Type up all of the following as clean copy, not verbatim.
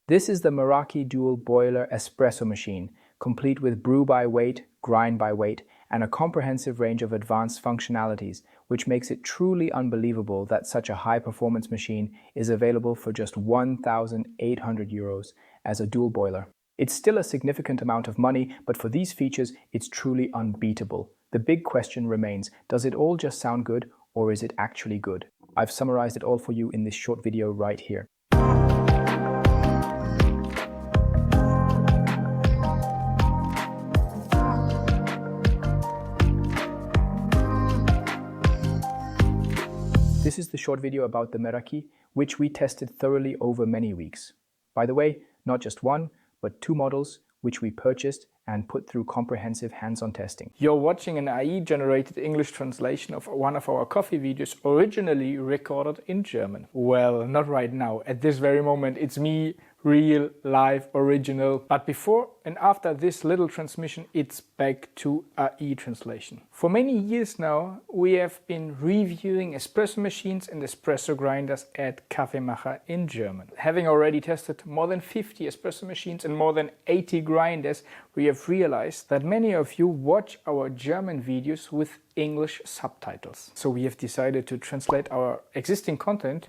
This is the Meraki dual boiler espresso machine, complete with brew by weight, grind by weight, and a comprehensive range of advanced functionalities, which makes it truly unbelievable that such a high-performance machine is available for just 1,800 euros as a dual boiler. It's still a significant amount of money, but for these features, it's truly unbeatable. The big question remains, does it all just sound good, or is it actually good? I've summarized it all for you in this short video right here. This is the short video about the Meraki, which we tested thoroughly over many weeks. By the way, not just one, but two models, which we purchased and put through comprehensive hands-on testing. You're watching an AI-generated English translation of one of our coffee videos originally recorded in German. Well, not right now. At this very moment, it's me, real, live, original. But before and after this little transmission, it's back to AI translation. For many years now, we have been reviewing espresso machines and espresso grinders at Kaffeemacher in German. Having already tested more than 50 espresso machines and more than 80 grinders, we have realized that many of you watch our German videos with English subtitles. So we have decided to translate our existing content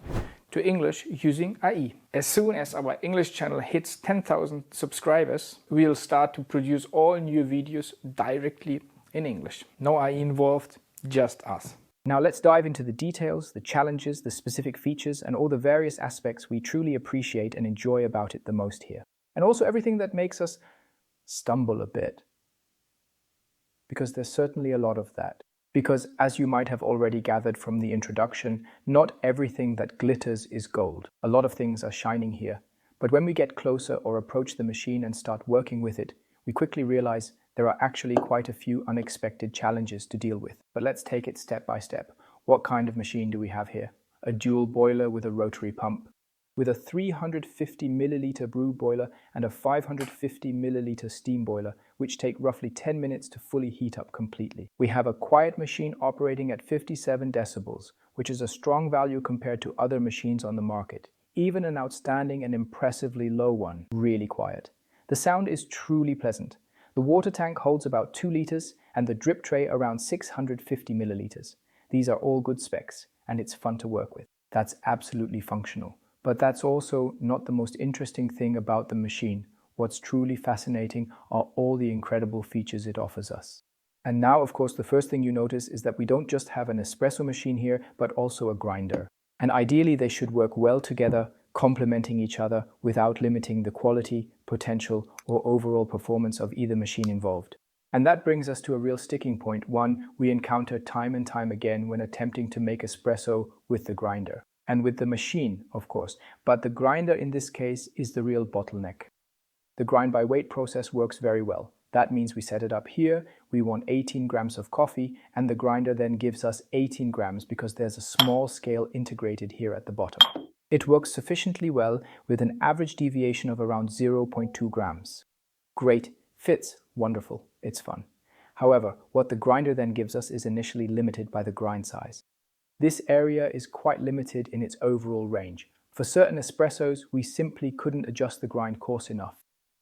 to English using AI. As soon as our English channel hits 10,000 subscribers, we'll start to produce all new videos directly in English. No AI involved, just us. Now let's dive into the details, the challenges, the specific features, and all the various aspects we truly appreciate and enjoy about it the most here. And also everything that makes us stumble a bit. Because there's certainly a lot of that. Because, as you might have already gathered from the introduction, not everything that glitters is gold. A lot of things are shining here. But when we get closer or approach the machine and start working with it, we quickly realize there are actually quite a few unexpected challenges to deal with. But let's take it step by step. What kind of machine do we have here? A dual boiler with a rotary pump, with a 350 milliliter brew boiler and a 550 milliliter steam boiler, which take roughly 10 minutes to fully heat up completely. We have a quiet machine operating at 57 decibels, which is a strong value compared to other machines on the market. Even an outstanding and impressively low one, really quiet. The sound is truly pleasant. The water tank holds about 2 liters and the drip tray around 650 milliliters. These are all good specs, and it's fun to work with. That's absolutely functional. But that's also not the most interesting thing about the machine. What's truly fascinating are all the incredible features it offers us. And now, of course, the first thing you notice is that we don't just have an espresso machine here, but also a grinder. And ideally, they should work well together, complementing each other without limiting the quality, potential, or overall performance of either machine involved. And that brings us to a real sticking point, one we encounter time and time again when attempting to make espresso with the grinder. And with the machine, of course, but the grinder in this case is the real bottleneck. The grind by weight process works very well. That means we set it up here, we want 18 grams of coffee, and the grinder then gives us 18 grams because there's a small scale integrated here at the bottom. It works sufficiently well with an average deviation of around 0.2 grams. Great, fits, wonderful, it's fun. However, what the grinder then gives us is initially limited by the grind size. This area is quite limited in its overall range. For certain espressos, we simply couldn't adjust the grind coarse enough.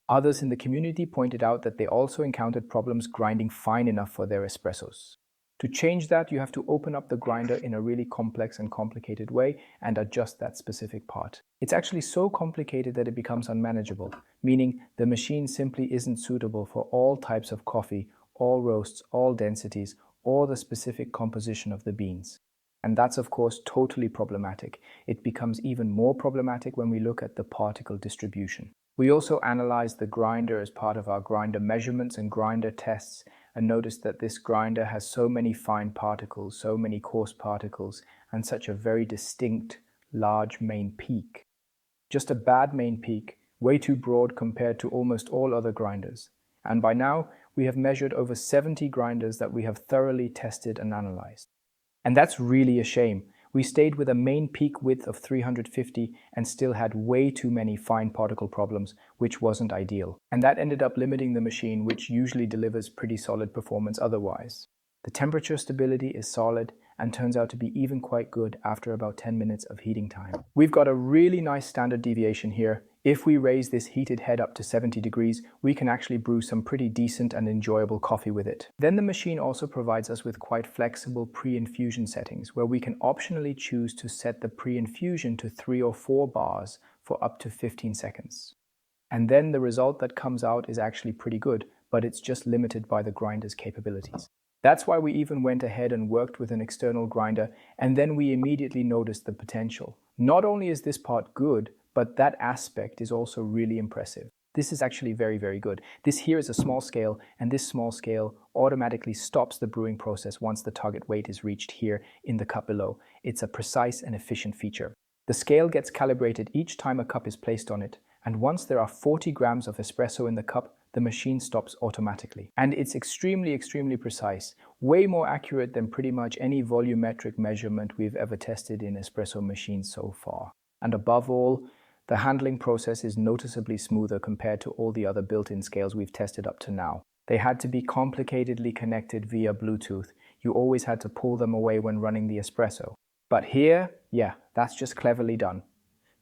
Others in the community pointed out that they also encountered problems grinding fine enough for their espressos. To change that, you have to open up the grinder in a really complex and complicated way and adjust that specific part. It's actually so complicated that it becomes unmanageable, meaning the machine simply isn't suitable for all types of coffee, all roasts, all densities, or the specific composition of the beans. And that's, of course, totally problematic. It becomes even more problematic when we look at the particle distribution. We also analyzed the grinder as part of our grinder measurements and grinder tests and noticed that this grinder has so many fine particles, so many coarse particles, and such a very distinct, large main peak. Just a bad main peak, way too broad compared to almost all other grinders. And by now, we have measured over 70 grinders that we have thoroughly tested and analyzed. And that's really a shame. We stayed with a main peak width of 350 and still had way too many fine particle problems, which wasn't ideal. And that ended up limiting the machine, which usually delivers pretty solid performance otherwise. The temperature stability is solid and turns out to be even quite good after about 10 minutes of heating time. We've got a really nice standard deviation here. If we raise this heated head up to 70 degrees, we can actually brew some pretty decent and enjoyable coffee with it. Then the machine also provides us with quite flexible pre-infusion settings, where we can optionally choose to set the pre-infusion to 3 or 4 bars for up to 15 seconds. And then the result that comes out is actually pretty good, but it's just limited by the grinder's capabilities. That's why we even went ahead and worked with an external grinder, and then we immediately noticed the potential. Not only is this part good, but that aspect is also really impressive. This is actually very, very good. This here is a small scale, and this small scale automatically stops the brewing process once the target weight is reached here in the cup below. It's a precise and efficient feature. The scale gets calibrated each time a cup is placed on it, and once there are 40 grams of espresso in the cup, the machine stops automatically. And it's extremely, extremely precise, way more accurate than pretty much any volumetric measurement we've ever tested in espresso machines so far. And above all, the handling process is noticeably smoother compared to all the other built-in scales we've tested up to now. They had to be complicatedly connected via Bluetooth. You always had to pull them away when running the espresso. But here, yeah, that's just cleverly done.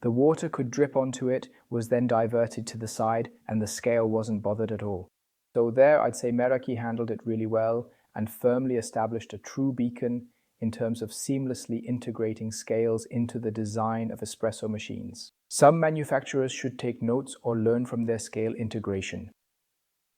The water could drip onto it, was then diverted to the side, and the scale wasn't bothered at all. So there, I'd say Meraki handled it really well and firmly established a true beacon in terms of seamlessly integrating scales into the design of espresso machines. Some manufacturers should take notes or learn from their scale integration.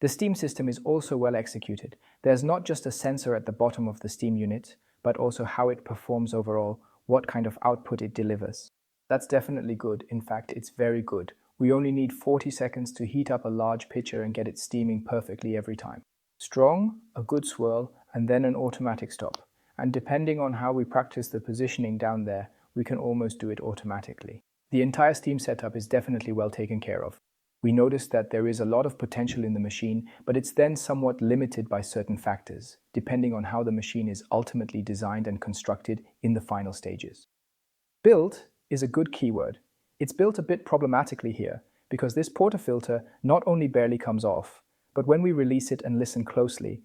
The steam system is also well executed. There's not just a sensor at the bottom of the steam unit, but also how it performs overall, what kind of output it delivers. That's definitely good. In fact, it's very good. We only need 40 seconds to heat up a large pitcher and get it steaming perfectly every time. Strong, a good swirl, and then an automatic stop. And depending on how we practice the positioning down there, we can almost do it automatically. The entire steam setup is definitely well taken care of. We noticed that there is a lot of potential in the machine, but it's then somewhat limited by certain factors, depending on how the machine is ultimately designed and constructed in the final stages. Built is a good keyword. It's built a bit problematically here, because this portafilter not only barely comes off, but when we release it and listen closely,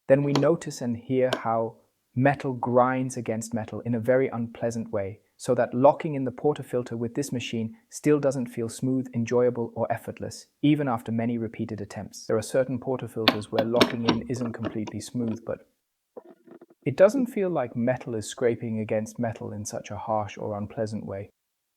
then we notice and hear how metal grinds against metal in a very unpleasant way, so that locking in the portafilter with this machine still doesn't feel smooth, enjoyable, or effortless, even after many repeated attempts. There are certain portafilters where locking in isn't completely smooth, but it doesn't feel like metal is scraping against metal in such a harsh or unpleasant way.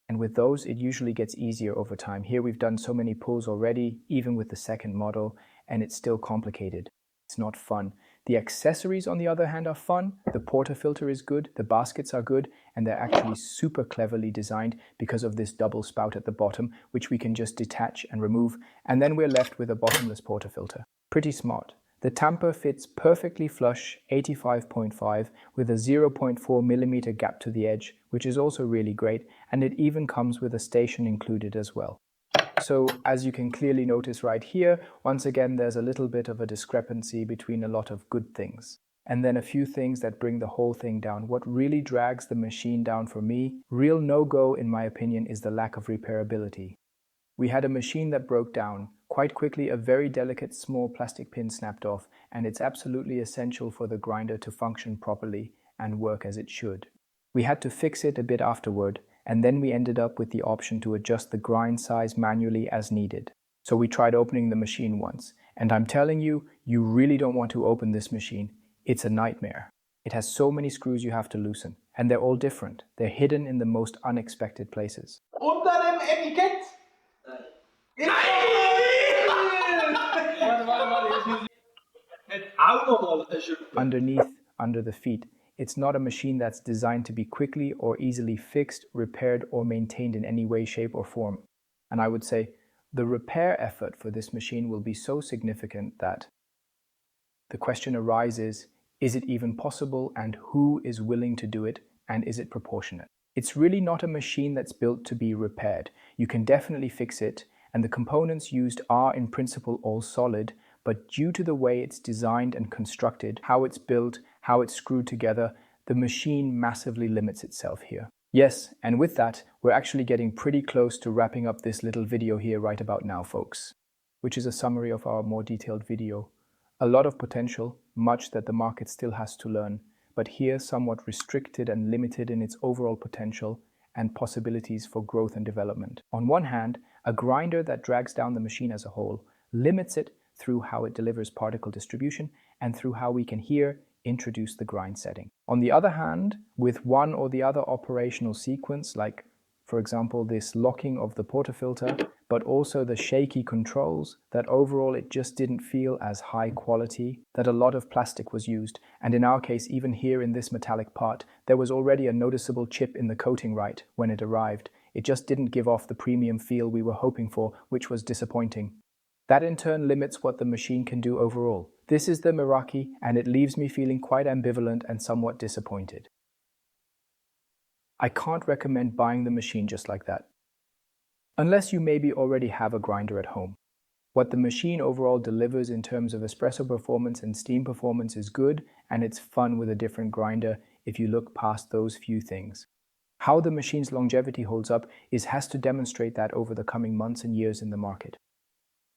And with those, it usually gets easier over time. Here we've done so many pulls already, even with the second model, and it's still complicated. It's not fun. The accessories, on the other hand, are fun. The portafilter is good, the baskets are good, and they're actually super cleverly designed because of this double spout at the bottom, which we can just detach and remove, and then we're left with a bottomless portafilter. Pretty smart. The tamper fits perfectly flush, 85.5, with a 0.4 millimeter gap to the edge, which is also really great, and it even comes with a station included as well. So as you can clearly notice right here, once again there's a little bit of a discrepancy between a lot of good things. And then a few things that bring the whole thing down. What really drags the machine down for me, real no-go in my opinion, is the lack of repairability. We had a machine that broke down. Quite quickly, a very delicate small plastic pin snapped off, and it's absolutely essential for the grinder to function properly and work as it should. We had to fix it a bit afterward, and then we ended up with the option to adjust the grind size manually as needed. So we tried opening the machine once, and I'm telling you, you really don't want to open this machine. It's a nightmare. It has so many screws you have to loosen, and they're all different. They're hidden in the most unexpected places. Unter dem Etikett! Underneath, under the feet. It's not a machine that's designed to be quickly or easily fixed, repaired, or maintained in any way, shape, or form. And I would say the repair effort for this machine will be so significant that the question arises, is it even possible, and who is willing to do it, and is it proportionate? It's really not a machine that's built to be repaired. You can definitely fix it, and the components used are in principle all solid, but due to the way it's designed and constructed, how it's built, how it's screwed together, the machine massively limits itself here. Yes, and with that, we're actually getting pretty close to wrapping up this little video here right about now, folks, which is a summary of our more detailed video. A lot of potential, much that the market still has to learn, but here somewhat restricted and limited in its overall potential and possibilities for growth and development. On one hand, A grinder that drags down the machine as a whole, limits it through how it delivers particle distribution and through how we can here introduce the grind setting. On the other hand, with one or the other operational sequence, like for example this locking of the portafilter, but also the shaky controls, that overall it just didn't feel as high quality, that a lot of plastic was used, and in our case even here in this metallic part, there was already a noticeable chip in the coating right when it arrived. It just didn't give off the premium feel we were hoping for, which was disappointing. That in turn limits what the machine can do overall. This is the Meraki, and it leaves me feeling quite ambivalent and somewhat disappointed. I can't recommend buying the machine just like that, unless you maybe already have a grinder at home. What the machine overall delivers in terms of espresso performance and steam performance is good, and it's fun with a different grinder if you look past those few things. How the machine's longevity holds up has to demonstrate that over the coming months and years in the market.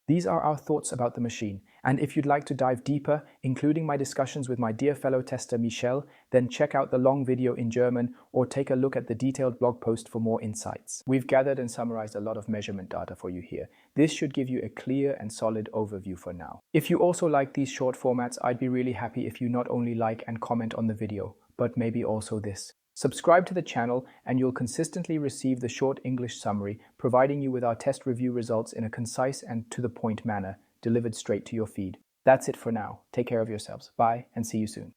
These are our thoughts about the machine, and if you'd like to dive deeper, including my discussions with my dear fellow tester Michel, then check out the long video in German or take a look at the detailed blog post for more insights. We've gathered and summarized a lot of measurement data for you here. This should give you a clear and solid overview for now. If you also like these short formats, I'd be really happy if you not only like and comment on the video, but maybe also this. Subscribe to the channel and you'll consistently receive the short English summary, providing you with our test review results in a concise and to-the-point manner, delivered straight to your feed. That's it for now. Take care of yourselves. Bye, and see you soon.